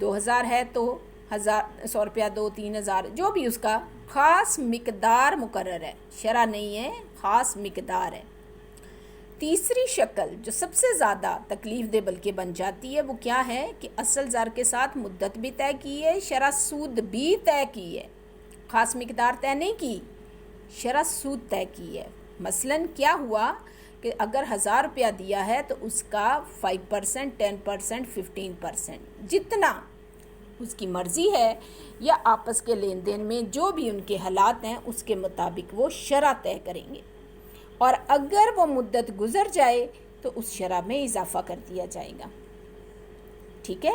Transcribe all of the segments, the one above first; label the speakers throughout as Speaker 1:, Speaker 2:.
Speaker 1: 2000 ہے تو 100 روپیہ دو، 3000، جو بھی اس کا خاص مقدار مقرر ہے، شرح نہیں ہے، خاص مقدار ہے۔ تیسری شکل جو سب سے زیادہ تکلیف دہ بلکہ بن جاتی ہے وہ کیا ہے کہ اصل زر کے ساتھ مدت بھی طے کی ہے، شرح سود بھی طے کی ہے، خاص مقدار طے نہیں کی، شرح سود طے کی ہے۔ مثلاً کیا ہوا کہ اگر 1000 روپیہ دیا ہے تو اس کا 5%، 10%، 15%، جتنا اس کی مرضی ہے یا آپس کے لین دین میں جو بھی ان کے حالات ہیں اس کے مطابق وہ شرح طے کریں گے، اور اگر وہ مدت گزر جائے تو اس شرح میں اضافہ کر دیا جائے گا۔ ٹھیک ہے،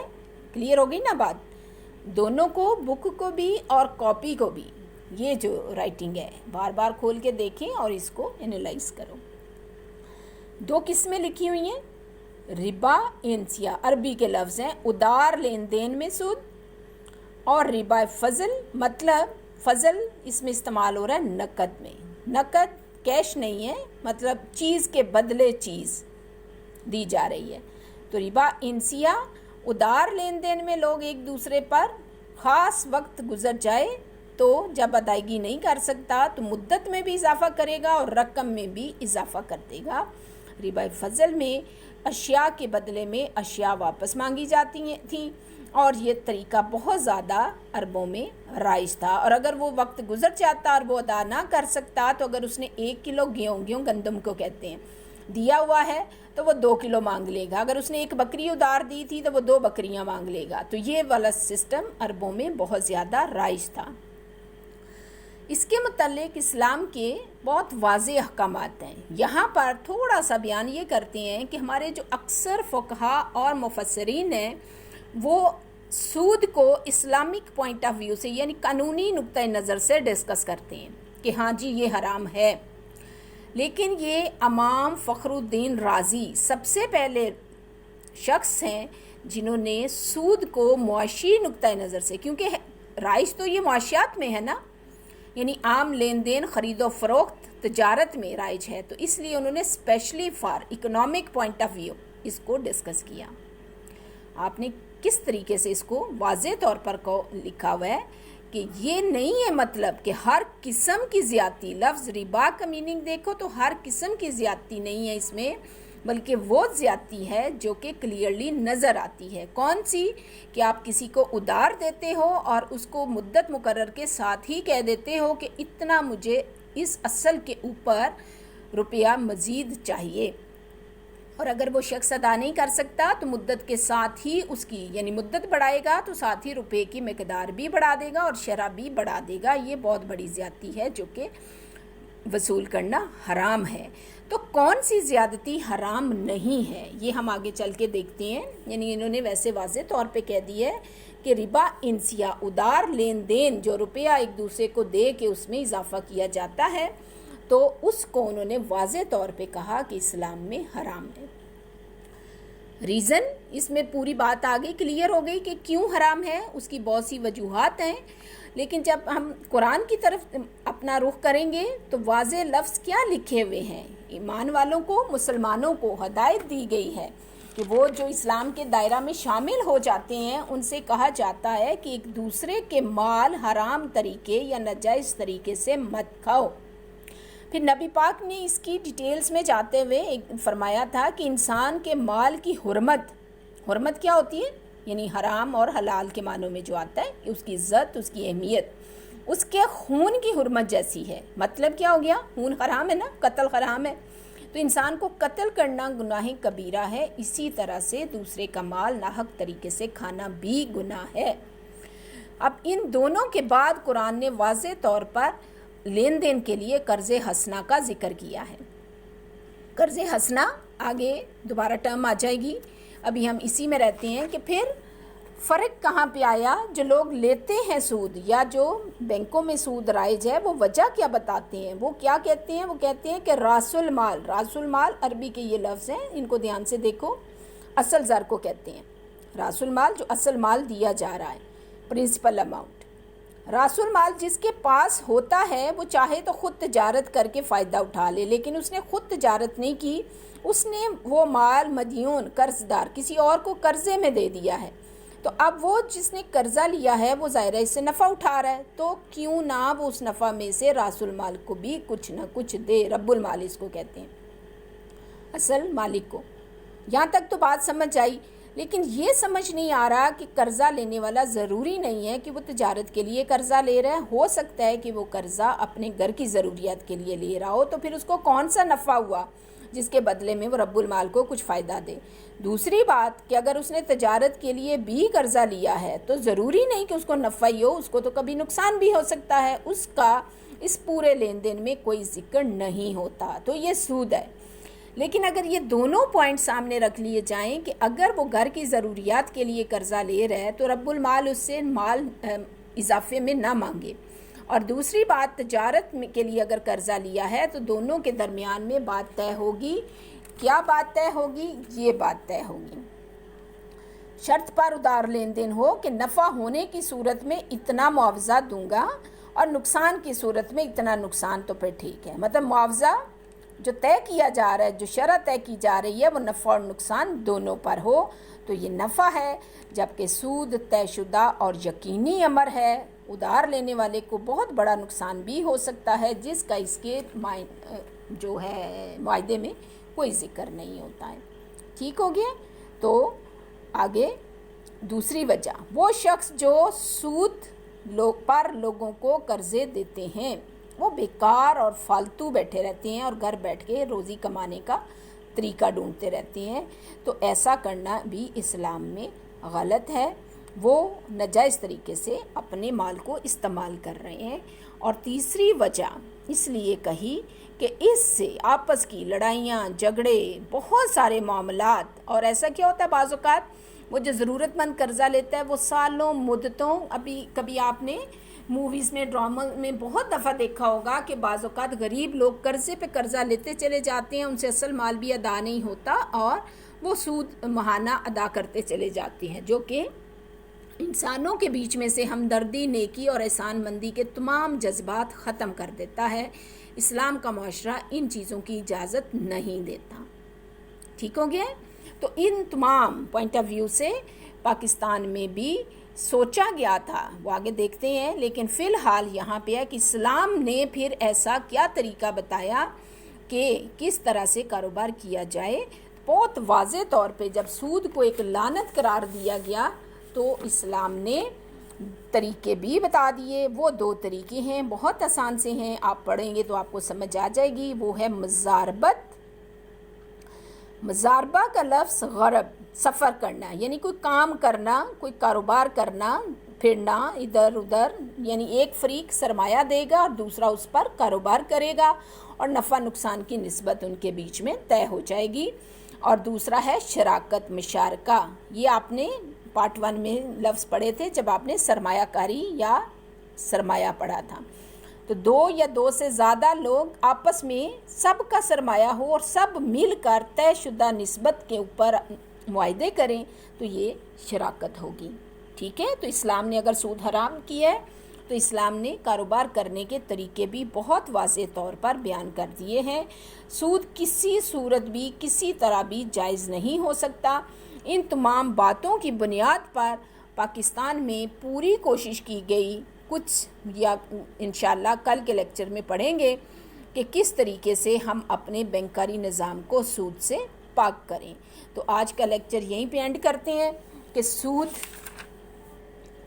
Speaker 1: کلیئر ہو گئی نا بات؟ دونوں کو، بک کو بھی اور کاپی کو بھی، یہ جو رائٹنگ ہے بار بار کھول کے دیکھیں اور اس کو انالائز کرو۔ 2 قسمیں لکھی ہوئی ہیں، ربا انسیا، عربی کے لفظ ہیں، ادار لین دین میں سود، اور ربا فضل، مطلب فضل اس میں استعمال ہو رہا ہے نقد میں، نقد کیش نہیں ہے، مطلب چیز کے بدلے چیز دی جا رہی ہے۔ تو ربا انسیا، ادار لین دین میں لوگ ایک دوسرے پر خاص وقت گزر جائے تو جب ادائیگی نہیں کر سکتا تو مدت میں بھی اضافہ کرے گا اور رقم میں بھی اضافہ کر دے گا۔ ربا فضل میں اشیاء کے بدلے میں اشیاء واپس مانگی جاتی تھیں، اور یہ طریقہ بہت زیادہ عربوں میں رائج تھا، اور اگر وہ وقت گزر جاتا اور وہ ادا نہ کر سکتا تو اگر اس نے 1 کلو گیہوں گندم کو کہتے ہیں دیا ہوا ہے تو وہ 2 کلو مانگ لے گا، اگر اس نے 1 بکری ادار دی تھی تو وہ 2 بکریاں مانگ لے گا۔ تو یہ والا سسٹم عربوں میں بہت زیادہ رائج تھا۔ اس کے متعلق اسلام کے بہت واضح احکامات ہیں۔ یہاں پر تھوڑا سا بیان یہ کرتے ہیں کہ ہمارے جو اکثر فقہا اور مفسرین ہیں وہ سود کو اسلامک پوائنٹ آف ویو سے، یعنی قانونی نقطۂ نظر سے ڈسکس کرتے ہیں کہ ہاں جی یہ حرام ہے، لیکن یہ امام فخر الدین رازی سب سے پہلے شخص ہیں جنہوں نے سود کو معاشی نقطۂ نظر سے، کیونکہ رائج تو یہ معاشیات میں ہے نا، یعنی عام لین دین، خرید و فروخت، تجارت میں رائج ہے، تو اس لیے انہوں نے specially for economic point of view اس کو ڈسکس کیا۔ آپ نے کس طریقے سے اس کو واضح طور پر لکھا ہوا ہے کہ یہ نہیں ہے مطلب کہ ہر قسم کی زیادتی، لفظ ربا کا میننگ دیکھو تو ہر قسم کی زیادتی نہیں ہے اس میں، بلکہ وہ زیادتی ہے جو کہ کلیئرلی نظر آتی ہے۔ کون سی؟ کہ آپ کسی کو ادار دیتے ہو اور اس کو مدت مقرر کے ساتھ ہی کہہ دیتے ہو کہ اتنا مجھے اس اصل کے اوپر روپیہ مزید چاہیے، اور اگر وہ شخص ادا نہیں کر سکتا تو مدت کے ساتھ ہی اس کی، یعنی مدت بڑھائے گا تو ساتھ ہی روپے کی مقدار بھی بڑھا دے گا اور شرح بھی بڑھا دے گا۔ یہ بہت بڑی زیادتی ہے جو کہ وصول کرنا حرام ہے۔ تو کون سی زیادتی حرام نہیں ہے یہ ہم آگے چل کے دیکھتے ہیں۔ یعنی انہوں نے ویسے واضح طور پہ کہہ دی ہے کہ ربا انسیا، ادار لین دین، جو روپیہ ایک دوسرے کو دے کے اس میں اضافہ کیا جاتا ہے، تو اس کو انہوں نے واضح طور پہ کہا کہ اسلام میں حرام ہے۔ ریزن اس میں پوری بات آگئی، کلیئر ہو گئی کہ کیوں حرام ہے، اس کی بہت سی وجوہات ہیں، لیکن جب ہم قرآن کی طرف اپنا رخ کریں گے تو واضح لفظ کیا لکھے ہوئے ہیں۔ ایمان والوں کو، مسلمانوں کو ہدایت دی گئی ہے کہ وہ جو اسلام کے دائرہ میں شامل ہو جاتے ہیں ان سے کہا جاتا ہے کہ ایک دوسرے کے مال حرام طریقے یا ناجائز طریقے سے مت کھاؤ۔ پھر نبی پاک نے اس کی ڈیٹیلز میں جاتے ہوئے فرمایا تھا کہ انسان کے مال کی حرمت کیا ہوتی ہے، یعنی حرام اور حلال کے معنوں میں جو آتا ہے، اس کی عزت، اس کی اہمیت اس کے خون کی حرمت جیسی ہے۔ مطلب کیا ہو گیا؟ خون حرام ہے نا، قتل حرام ہے، تو انسان کو قتل کرنا گناہ کبیرہ ہے، اسی طرح سے دوسرے کا مال ناحق طریقے سے کھانا بھی گناہ ہے۔ اب ان دونوں کے بعد قرآن نے واضح طور پر لین دین کے لیے قرض حسنہ کا ذکر کیا ہے۔ قرض حسنہ آگے دوبارہ ٹرم آ جائے گی، ابھی ہم اسی میں رہتے ہیں کہ پھر فرق کہاں پہ آیا۔ جو لوگ لیتے ہیں سود یا جو بینکوں میں سود رائج ہے وہ وجہ کیا بتاتے ہیں، وہ کیا کہتے ہیں؟ وہ کہتے ہیں کہ راس المال عربی کے یہ لفظ ہیں، ان کو دھیان سے دیکھو، اصل زر کو کہتے ہیں راس المال، جو اصل مال دیا جا رہا ہے، پرنسپل اماؤنٹ۔ راس المال جس کے پاس ہوتا ہے وہ چاہے تو خود تجارت کر کے فائدہ اٹھا لے، لیکن اس نے خود تجارت نہیں کی، اس نے وہ مال مدیون، قرض دار، کسی اور کو قرضے میں دے دیا ہے، تو اب وہ جس نے قرضہ لیا ہے وہ ظاہر ہے اس سے نفع اٹھا رہا ہے، تو کیوں نہ وہ اس نفع میں سے راس المال کو بھی کچھ نہ کچھ دے، رب المال اس کو کہتے ہیں، اصل مالک کو۔ یہاں تک تو بات سمجھ آئی، لیکن یہ سمجھ نہیں آ رہا کہ قرضہ لینے والا ضروری نہیں ہے کہ وہ تجارت کے لیے قرضہ لے رہا ہے، ہو سکتا ہے کہ وہ قرضہ اپنے گھر کی ضروریات کے لیے لے رہا ہو، تو پھر اس کو کون سا نفع ہوا جس کے بدلے میں وہ رب المال کو کچھ فائدہ دے۔ دوسری بات کہ اگر اس نے تجارت کے لیے بھی قرضہ لیا ہے تو ضروری نہیں کہ اس کو نفع ہی ہو، اس کو تو کبھی نقصان بھی ہو سکتا ہے، اس کا اس پورے لین دین میں کوئی ذکر نہیں ہوتا، تو یہ سود ہے۔ لیکن اگر یہ دونوں پوائنٹ سامنے رکھ لیے جائیں کہ اگر وہ گھر کی ضروریات کے لیے قرضہ لے رہا ہے تو رب المال اس سے مال اضافے میں نہ مانگے، اور دوسری بات تجارت کے لیے اگر قرضہ لیا ہے تو دونوں کے درمیان میں بات طے ہوگی۔ کیا بات طے ہوگی؟ یہ بات طے ہوگی، شرط پر ادھار لین دین ہو کہ نفع ہونے کی صورت میں اتنا معاوضہ دوں گا اور نقصان کی صورت میں اتنا نقصان، تو پھر ٹھیک ہے، مطلب معاوضہ جو طے کیا جا رہا ہے، جو شرط طے کی جا رہی ہے، وہ نفع اور نقصان دونوں پر ہو، تو یہ نفع ہے، جبکہ سود طے شدہ اور یقینی امر ہے، ادھار لینے والے کو بہت بڑا نقصان بھی ہو سکتا ہے جس کا اس کے جو ہے معاہدے میں کوئی ذکر نہیں ہوتا ہے۔ ٹھیک ہو گیا؟ تو آگے دوسری وجہ، وہ شخص جو سود پر لوگوں کو قرضے دیتے ہیں وہ بیکار اور فالتو بیٹھے رہتے ہیں اور گھر بیٹھ کے روزی کمانے کا طریقہ ڈھونڈتے رہتے ہیں، تو ایسا کرنا بھی اسلام میں غلط ہے، وہ ناجائز طریقے سے اپنے مال کو استعمال کر رہے ہیں۔ اور تیسری وجہ اس لیے کہی کہ اس سے آپس کی لڑائیاں، جھگڑے، بہت سارے معاملات، اور ایسا کیا ہوتا ہے بعض اوقات وہ جو ضرورت مند قرضہ لیتا ہے وہ سالوں مدتوں، ابھی کبھی آپ نے موویز میں، ڈرامہ میں بہت دفعہ دیکھا ہوگا کہ بعض اوقات غریب لوگ قرضے پہ قرضہ لیتے چلے جاتے ہیں، ان سے اصل مال بھی ادا نہیں ہوتا اور وہ سود ماہانہ ادا کرتے چلے جاتے ہیں، جو کہ انسانوں کے بیچ میں سے ہمدردی، نیکی اور احسان مندی کے تمام جذبات ختم کر دیتا ہے۔ اسلام کا معاشرہ ان چیزوں کی اجازت نہیں دیتا۔ ٹھیک ہو گیا؟ تو ان تمام پوائنٹ آف ویو سے پاکستان میں بھی سوچا گیا تھا، وہ آگے دیکھتے ہیں، لیکن فی الحال یہاں پہ ہے کہ اسلام نے پھر ایسا کیا طریقہ بتایا کہ کس طرح سے کاروبار کیا جائے۔ بہت واضح طور پہ جب سود کو ایک لعنت قرار دیا گیا تو اسلام نے طریقے بھی بتا دیے۔ وہ دو طریقے ہیں، بہت آسان سے ہیں، آپ پڑھیں گے تو آپ کو سمجھ آ جائے گی۔ وہ ہے مزاربت۔ مزاربہ کا لفظ غرب، سفر کرنا، یعنی کوئی کام کرنا، کوئی کاروبار کرنا، پھرنا ادھر ادھر، یعنی ایک فریق سرمایہ دے گا اور دوسرا اس پر کاروبار کرے گا اور نفع نقصان کی نسبت ان کے بیچ میں طے ہو جائے گی۔ اور دوسرا ہے شراکت، مشارکہ۔ یہ آپ نے پارٹ 1 میں لفظ پڑھے تھے جب آپ نے سرمایہ کاری یا سرمایہ پڑھا تھا۔ تو دو یا دو سے زیادہ لوگ آپس میں سب کا سرمایہ ہو اور سب مل کر طے شدہ نسبت کے اوپر معاہدے کریں تو یہ شراکت ہوگی۔ ٹھیک ہے؟ تو اسلام نے اگر سود حرام کیا ہے تو اسلام نے کاروبار کرنے کے طریقے بھی بہت واضح طور پر بیان کر دیے ہیں۔ سود کسی صورت بھی، کسی طرح بھی جائز نہیں ہو سکتا۔ ان تمام باتوں کی بنیاد پر پاکستان میں پوری کوشش کی گئی، کچھ یا انشاءاللہ کل کے لیکچر میں پڑھیں گے کہ کس طریقے سے ہم اپنے بینکاری نظام کو سود سے پاک کریں۔ تو آج کا لیکچر یہیں پہ اینڈ کرتے ہیں کہ سود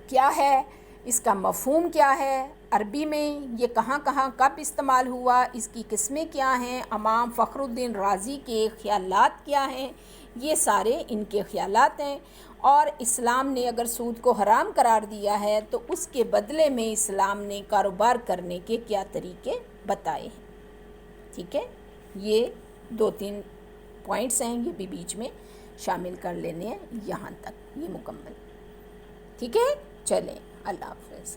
Speaker 1: کیا ہے، اس کا مفہوم کیا ہے، عربی میں یہ کہاں کہاں کب استعمال ہوا، اس کی قسمیں کیا ہیں، امام فخر الدین رازی کے خیالات کیا ہیں، یہ سارے ان کے خیالات ہیں۔ اور اسلام نے اگر سود کو حرام قرار دیا ہے تو اس کے بدلے میں اسلام نے کاروبار کرنے کے کیا طریقے بتائے ہیں۔ ٹھیک ہے؟ یہ 2-3 پوائنٹس ہیں، یہ بھی بیچ میں شامل کر لینے ہیں، یہاں تک یہ مکمل۔ ٹھیک ہے؟ چلیں، اللہ حافظ۔